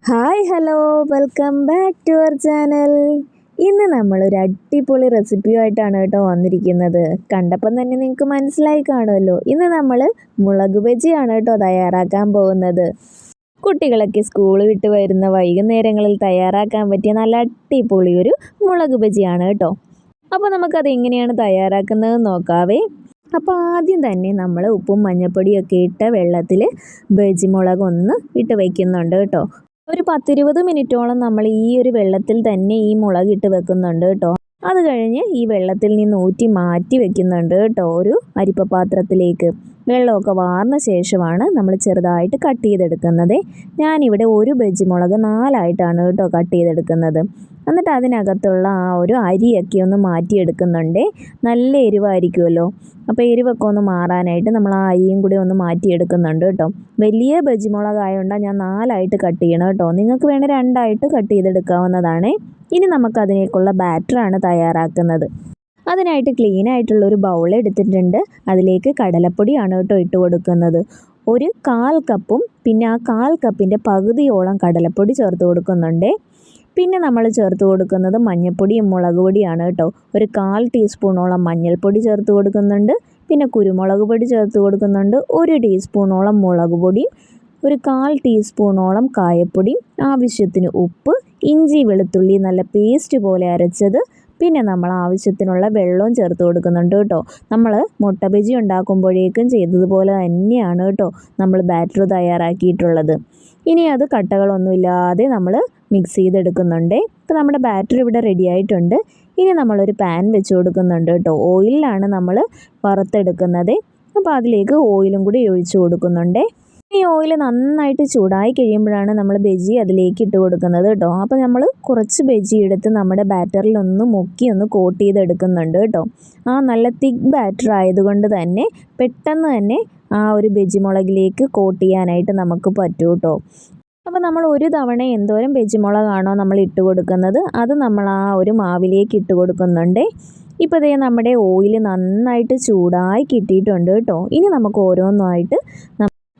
Hi hello welcome back to our channel. ഇന്ന് നമ്മളൊരു അടിപൊളി റെസിപ്പിയുമായിട്ടാണ് കേട്ടോ വന്നിരിക്കുന്നത്. കണ്ടപ്പം തന്നെ നിങ്ങൾക്ക് മനസ്സിലായി കാണുമല്ലോ. ഇന്ന് നമ്മൾ മുളക് ബജിയാണ് കേട്ടോ തയ്യാറാക്കാൻ പോകുന്നത്. കുട്ടികളൊക്കെ സ്കൂൾ വിട്ട് വരുന്ന വൈകുന്നേരങ്ങളിൽ തയ്യാറാക്കാൻ പറ്റിയ നല്ല അടിപൊളി ഒരു മുളക് ബജിയാണ് കേട്ടോ. അപ്പോൾ നമുക്കത് എങ്ങനെയാണ് തയ്യാറാക്കുന്നത് നോക്കാവേ. അപ്പോൾ ആദ്യം തന്നെ നമ്മൾ ഉപ്പും മഞ്ഞൾപ്പൊടിയൊക്കെ ഇട്ട വെള്ളത്തിൽ ബജി മുളക് ഒന്ന് ഇട്ട് വയ്ക്കുന്നുണ്ട് കേട്ടോ. ഒരു 10-20 മിനിറ്റോളം നമ്മൾ ഈ ഒരു വെള്ളത്തിൽ തന്നെ ഈ മുളകിട്ട് വെക്കുന്നുണ്ട് കേട്ടോ. അത് കഴിഞ്ഞ് ഈ വെള്ളത്തിൽ നിന്ന് ഊറ്റി മാറ്റി വെക്കുന്നുണ്ട് കേട്ടോ ഒരു അരിപ്പ പാത്രത്തിലേക്ക്. വെള്ളമൊക്കെ വാർന്ന ശേഷമാണ് നമ്മൾ ചെറുതായിട്ട് കട്ട് ചെയ്തെടുക്കുന്നത്. ഞാനിവിടെ ഒരു ബജി മുളക് 4ആയിട്ടാണ് കേട്ടോ കട്ട് ചെയ്തെടുക്കുന്നത്. എന്നിട്ട് അതിനകത്തുള്ള ആ ഒരു അരിയൊക്കെ ഒന്ന് മാറ്റിയെടുക്കുന്നുണ്ട്. നല്ല എരിവായിരിക്കുമല്ലോ, അപ്പോൾ എരിവൊക്കെ ഒന്ന് മാറാനായിട്ട് നമ്മൾ ആ അരിയും കൂടി ഒന്ന് മാറ്റിയെടുക്കുന്നുണ്ട് കേട്ടോ. വലിയ ബജി മുളകായതുകൊണ്ടാണ് ഞാൻ 4ആയിട്ട് കട്ട് ചെയ്യണം കേട്ടോ. നിങ്ങൾക്ക് വേണേൽ 2ആയിട്ട് കട്ട് ചെയ്തെടുക്കാവുന്നതാണ്. ഇനി നമുക്കതിനേക്കുള്ള ബാറ്ററാണ് തയ്യാറാക്കുന്നത്. അതിനായിട്ട് ക്ലീൻ ആയിട്ടുള്ളൊരു ബൗൾ എടുത്തിട്ടുണ്ട്. അതിലേക്ക് കടലപ്പൊടിയാണ് കേട്ടോ ഇട്ട് കൊടുക്കുന്നത്. ഒരു 1/4 കപ്പും പിന്നെ ആ 1/4 കപ്പിൻ്റെ പകുതിയോളം കടലപ്പൊടി ചേർത്ത് കൊടുക്കുന്നുണ്ട്. പിന്നെ നമ്മൾ ചേർത്ത് കൊടുക്കുന്നത് മഞ്ഞൾപ്പൊടിയും മുളക് പൊടിയാണ് കേട്ടോ. ഒരു 1/4 ടീസ്പൂണോളം മഞ്ഞൾപ്പൊടി ചേർത്ത് കൊടുക്കുന്നുണ്ട്. പിന്നെ കുരുമുളക് പൊടി ചേർത്ത് കൊടുക്കുന്നുണ്ട്. 1 ടീസ്പൂണോളം മുളക് പൊടിയും ഒരു 1/4 ടീസ്പൂണോളം കായപ്പൊടിയും ആവശ്യത്തിന് ഉപ്പ്, ഇഞ്ചി വെളുത്തുള്ളി നല്ല പേസ്റ്റ് പോലെ അരച്ചത്, പിന്നെ നമ്മൾ ആവശ്യത്തിനുള്ള വെള്ളവും ചേർത്ത് കൊടുക്കുന്നുണ്ട് കേട്ടോ. നമ്മൾ മുട്ട ബജി ഉണ്ടാക്കുമ്പോഴേക്കും ചെയ്തതുപോലെ തന്നെയാണ് കേട്ടോ നമ്മൾ ബാറ്റർ തയ്യാറാക്കിയിട്ടുള്ളത്. ഇനി അത് കട്ടകളൊന്നുമില്ലാതെ നമ്മൾ മിക്സ് ചെയ്തെടുക്കുന്നുണ്ട്. ഇപ്പോൾ നമ്മുടെ ബാറ്റർ ഇവിടെ റെഡി ആയിട്ടുണ്ട്. ഇനി നമ്മളൊരു പാൻ വെച്ച് കൊടുക്കുന്നുണ്ട് കേട്ടോ. ഓയിലാണ് നമ്മൾ വറുത്തെടുക്കുന്നത്. അപ്പോൾ അതിലേക്ക് ഓയിലും കൂടി ഒഴിച്ച് കൊടുക്കുന്നുണ്ട്. ഈ ഓയിൽ നന്നായിട്ട് ചൂടായി കഴിയുമ്പോഴാണ് നമ്മൾ ബജി അതിലേക്ക് ഇട്ട് കൊടുക്കുന്നത് കേട്ടോ. അപ്പോൾ നമ്മൾ കുറച്ച് ബജി എടുത്ത് നമ്മുടെ ബാറ്ററിൽ ഒന്ന് മുക്കി ഒന്ന് കോട്ട് ചെയ്തെടുക്കുന്നുണ്ട് കേട്ടോ. ആ നല്ല തിക്ക് ബാറ്റർ ആയതുകൊണ്ട് തന്നെ പെട്ടെന്ന് തന്നെ ആ ഒരു ബജി മുളകിലേക്ക് കോട്ട് ചെയ്യാനായിട്ട് നമുക്ക് പറ്റും കേട്ടോ. അപ്പോൾ നമ്മൾ ഒരു തവണ എന്തോരം ബജി മുളകാണോ നമ്മൾ ഇട്ട് കൊടുക്കുന്നത് അത് നമ്മൾ ആ ഒരു മാവിലേക്ക് ഇട്ട് കൊടുക്കുന്നുണ്ട്. ഇപ്പോൾ ഇതേ നമ്മുടെ ഓയിൽ നന്നായിട്ട് ചൂടായി കിട്ടിയിട്ടുണ്ട് കേട്ടോ. ഇനി നമുക്ക് ഓരോന്നായിട്ട്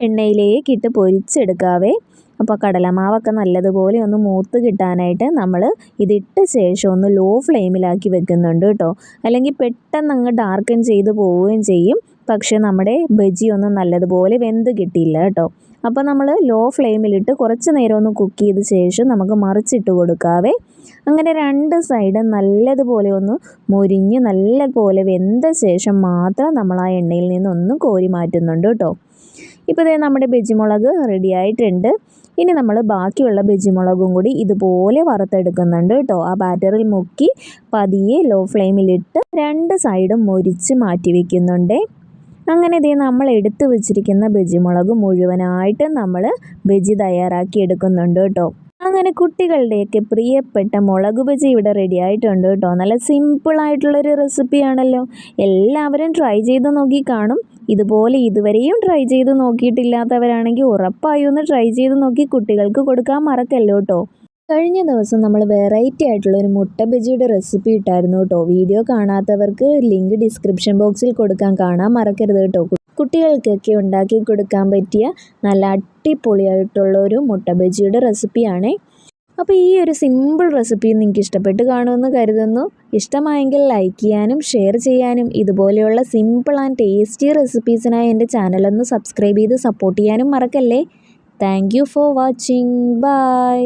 എണ്ണയിലേക്ക് ഇട്ട് പൊരിച്ചെടുക്കാവേ. അപ്പോൾ കടലമാവൊക്കെ നല്ലതുപോലെ ഒന്ന് മൂത്ത് കിട്ടാനായിട്ട് നമ്മൾ ഇതിട്ട ശേഷം ഒന്ന് ലോ ഫ്ലെയിമിലാക്കി വെക്കുന്നുണ്ട് കേട്ടോ. അല്ലെങ്കിൽ പെട്ടെന്ന് അങ്ങ് ഡാർക്കൻ ചെയ്ത് പോവുകയും ചെയ്യും. പക്ഷേ നമ്മുടെ ബജി ഒന്നും നല്ലതുപോലെ വെന്ത് കിട്ടിയില്ല കേട്ടോ. അപ്പോൾ നമ്മൾ ലോ ഫ്ലെയിമിലിട്ട് കുറച്ച് നേരം ഒന്ന് കുക്ക് ചെയ്ത ശേഷം നമുക്ക് മറിച്ചിട്ട് കൊടുക്കാവേ. അങ്ങനെ 2 സൈഡും നല്ലതുപോലെ ഒന്ന് മൊരിഞ്ഞ് നല്ലപോലെ വെന്ത ശേഷം മാത്രം നമ്മൾ ആ എണ്ണയിൽ നിന്നൊന്ന് കോരി മാറ്റുന്നുണ്ട് കേട്ടോ. ഇപ്പോൾ ഇതേ നമ്മുടെ ബജി മുളക് റെഡി ആയിട്ടുണ്ട്. ഇനി നമ്മൾ ബാക്കിയുള്ള ബജി മുളകും കൂടി ഇതുപോലെ വറുത്തെടുക്കുന്നുണ്ട് കേട്ടോ. ആ ബാറ്ററിൽ മുക്കി പതിയെ ലോ ഫ്ലെയിമിലിട്ട് 2 സൈഡും മൊരിച്ച് മാറ്റി വയ്ക്കുന്നുണ്ട്. അങ്ങനെ ഇതേ നമ്മൾ എടുത്തു വെച്ചിരിക്കുന്ന ബജി മുളക് മുഴുവനായിട്ട് നമ്മൾ ബജി തയ്യാറാക്കി എടുക്കുന്നുണ്ട് കേട്ടോ. അങ്ങനെ കുട്ടികളുടെയൊക്കെ പ്രിയപ്പെട്ട മുളക് ബജി ഇവിടെ റെഡി ആയിട്ടുണ്ട് കേട്ടോ. നല്ല സിമ്പിളായിട്ടുള്ളൊരു റെസിപ്പിയാണല്ലോ. എല്ലാവരും ട്രൈ ചെയ്ത് നോക്കി കാണും. ഇതുപോലെ ഇതുവരെയും ട്രൈ ചെയ്ത് നോക്കിയിട്ടില്ലാത്തവരാണെങ്കിൽ ഉറപ്പായും ഒന്ന് ട്രൈ ചെയ്ത് നോക്കി കുട്ടികൾക്ക് കൊടുക്കാൻ മറക്കല്ലോ കേട്ടോ. കഴിഞ്ഞ ദിവസം നമ്മൾ വെറൈറ്റി ആയിട്ടുള്ള ഒരു മുട്ട ബജിയുടെ റെസിപ്പി ഇട്ടായിരുന്നു കേട്ടോ. വീഡിയോ കാണാത്തവർക്ക് ലിങ്ക് ഡിസ്ക്രിപ്ഷൻ ബോക്സിൽ കൊടുക്കാൻ, കാണാൻ മറക്കരുത് കേട്ടോ. കുട്ടികൾക്കൊക്കെ ഉണ്ടാക്കി കൊടുക്കാൻ പറ്റിയ നല്ല അടിപൊളിയായിട്ടുള്ള ഒരു മുട്ട ബജിയുടെ റെസിപ്പിയാണേ. അപ്പോൾ ഈ ഒരു സിമ്പിൾ റെസിപ്പി നിങ്ങൾക്ക് ഇഷ്ടപ്പെട്ട് കാണുമെന്ന് കരുതുന്നു. ഇഷ്ടമായെങ്കിൽ ലൈക്ക് ചെയ്യാനും ഷെയർ ചെയ്യാനും ഇതുപോലെയുള്ള സിമ്പിൾ ആൻഡ് ടേസ്റ്റി റെസിപ്പീസിനായി എൻ്റെ ചാനലൊന്ന് സബ്സ്ക്രൈബ് ചെയ്ത് സപ്പോർട്ട് ചെയ്യാനും മറക്കല്ലേ. Thank you for watching. By.